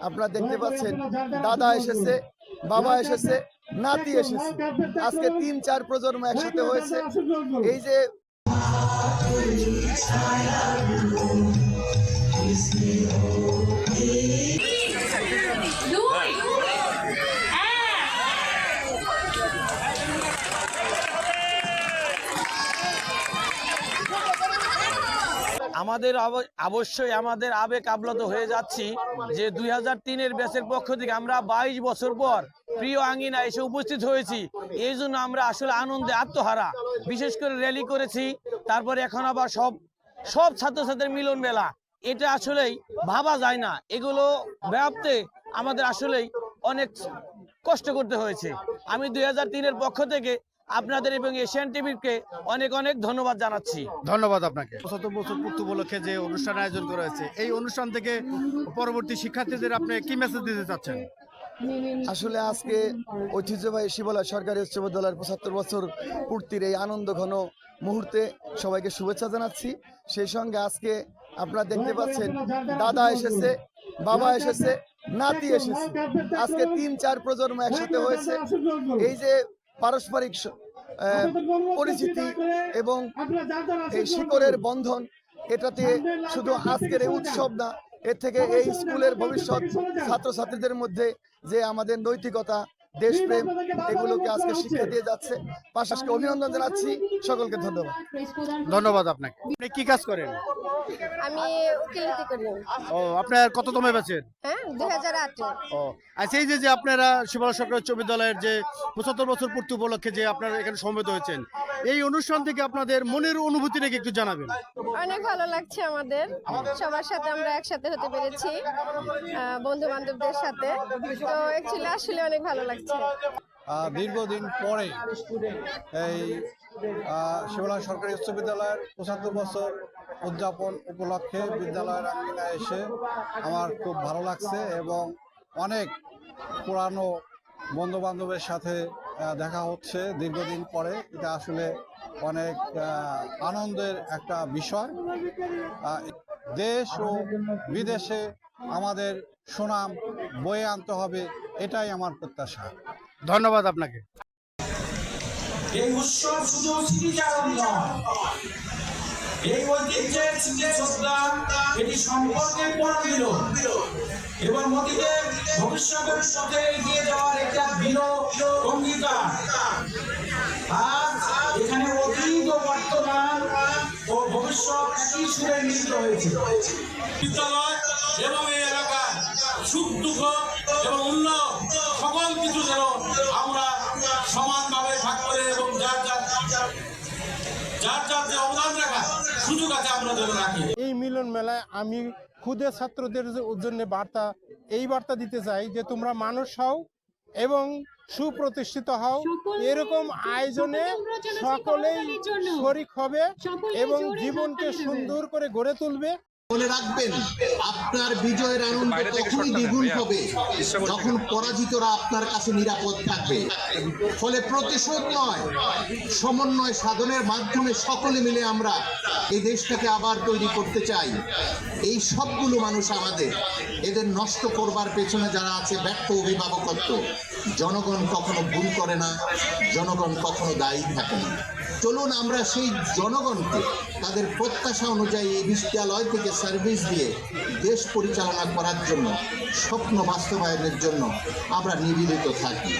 আপনারা দেখতে পাচ্ছেন দাদা এসেছে, বাবা এসেছে, নাতি এসেছে। আজকে ৩-৪ প্রজন্ম একসাথে হয়েছে। এই যে আমাদের অবশ্যই আমাদের আবেগ আপ্লুত হয়ে যাচ্ছি যে 2003-এর ব্যাচের পক্ষ থেকে আমরা 22 বছর পর প্রিয় আঙ্গিনা এসে উপস্থিত হয়েছি। এই জন্য আমরা আসলে আনন্দে আত্মহারা। বিশেষ করে র্যালি করেছি, তারপরে এখন আবার সব ছাত্রছাত্রীদের মিলন মেলা। এটা আসলেই ভাবা যায় না। এগুলো ব্যাপতে আমাদের আসলেই অনেক কষ্ট করতে হয়েছে। আমি 2003-এর পক্ষ থেকে আপনাদের এবং এশিয়ান টিভিকে অনেক অনেক ধন্যবাদ জানাচ্ছি। ধন্যবাদ আপনাকে। ৭৫ বছর পূর্তি উপলক্ষে যে অনুষ্ঠান আয়োজন করা হয়েছে, এই অনুষ্ঠান থেকে পরবর্তী শিক্ষার্থীদের আপনি কি মেসেজ দিতে চাচ্ছেন? আসলে আজকে ঐতিহ্যবাহী শিবালয় সরকারি উচ্চ বিদ্যালয়ের ৭৫ বছর পূর্তির এই আনন্দ ঘন মুহূর্তে সবাইকে শুভেচ্ছা জানাচ্ছি। সেই সঙ্গে আজকে আপনারা দেখতে পাচ্ছেন দাদা এসেছে, বাবা এসেছে, নাতি এসেছে। আজকে ৩-৪ প্রজন্ম একসাথে হয়েছে। এই যে পারস্পরিক পরিচিতি এবং এই শিকড়ের বন্ধন, এটাতে শুধু আজকের এই উৎসব না, এর থেকে এই স্কুলের ভবিষ্যৎ ছাত্রছাত্রীদের মধ্যে যে আমাদের নৈতিকতা, দেশপ্রেম, এগুলোকে আজকে শিক্ষা দিয়ে যাচ্ছে। পাশাপাশি অভিনন্দন জানাচ্ছি সকলকে। ধন্যবাদ। ধন্যবাদ আপনাকে। আপনি কি কাজ করেন? আমি উকিলাতি করি। ও, আপনার কততম ব্যাচের? হ্যাঁ, 2008 এ। ও আচ্ছা, এই যে আপনারা শিবালয় সরকারি উচ্চ বিদ্যালয়ের যে ৭৫ বছর পূর্তি উপলক্ষে যে আপনারা এখানে সমবেত হয়েছেন, এই অনুষ্ঠান থেকে আপনাদের মনের অনুভূতিটা একটু জানাবেন। অনেক ভালো লাগছে আমাদের, সবার সাথে আমরা একসাথে হতে পেরেছি, বন্ধু বান্ধবদের সাথে। তো অ্যাকচুয়ালি আসলে অনেক ভালো লাগছে। দীর্ঘদিন পরে এই শিবালয় সরকারি উচ্চ বিদ্যালয়ের ৭৫ বছর উদযাপন উপলক্ষে বিদ্যালয়ের আঙ্গিনায় এসে আমার খুব ভালো লাগছে এবং অনেক পুরানো বন্ধু বান্ধবের সাথে দেখা হচ্ছে দীর্ঘদিন পরে। এটা আসলে অনেক আনন্দের একটা বিষয়। দেশ ও বিদেশে আমাদের সুনাম বয়ে আনতে হবে, এটাই আমার প্রত্যাশা। ধন্যবাদ আপনাকে। এই উৎসব শুধু স্মৃতিচারণ নয়, এই ঐতিহ্যের স্মৃতিশ্রদ্ধা, এটি সম্পর্কের পুনর্মিলন এবং অতীতের ভবিষ্যতের সাথে এগিয়ে যাওয়ার একটা দৃঢ় অঙ্গীকার। আজ এখানে অতীত ও বর্তমান ও ভবিষ্যৎ একই সুরে মিলিত হয়েছে। বিদ্যালয় এবং এই এলাকার সুখ দুঃখ এবং উন্নয়ন সকল কিছু যেন আমরা সমানভাবে ভাগ করে এবং যার যে অবদান রাখা সুযোগ আছে আমরা যেন রাখি। এই মিলন মেলায় আমি খুদে ছাত্রদের জন্য এই বার্তা দিতে চাই যে তোমরা মানুষ হও এবং সুপ্রতিষ্ঠিত হও। এরকম আয়োজনে সকলেই শরীক হবে এবং জীবনকে সুন্দর করে গড়ে তুলবে। মনে রাখবেন, আপনার বিজয়ের আনন্দ তখনই দ্বিগুণ হবে যখন পরাজিতরা আপনার কাছে নিরাপদ থাকবে। ফলে প্রতিশোধ নয়, সমন্বয় সাধনের মাধ্যমে সকলে মিলে আমরা এই দেশটাকে আবার তৈরি করতে চাই। এই সবগুলো মানুষ আমাদের, এদের নষ্ট করবার পেছনে যারা আছে ব্যর্থ অভিভাবকত্ব। জনগণ কখনো ভুল করে না, জনগণ কখনো দায়ী থাকে না। চলুন আমরা সেই জনগণকে তাদের প্রত্যাশা অনুযায়ী এই বিদ্যালয় থেকে সার্ভিস দিয়ে দেশ পরিচালনা করার জন্য, স্বপ্ন বাস্তবায়নের জন্য আমরা নিবেদিত থাকি।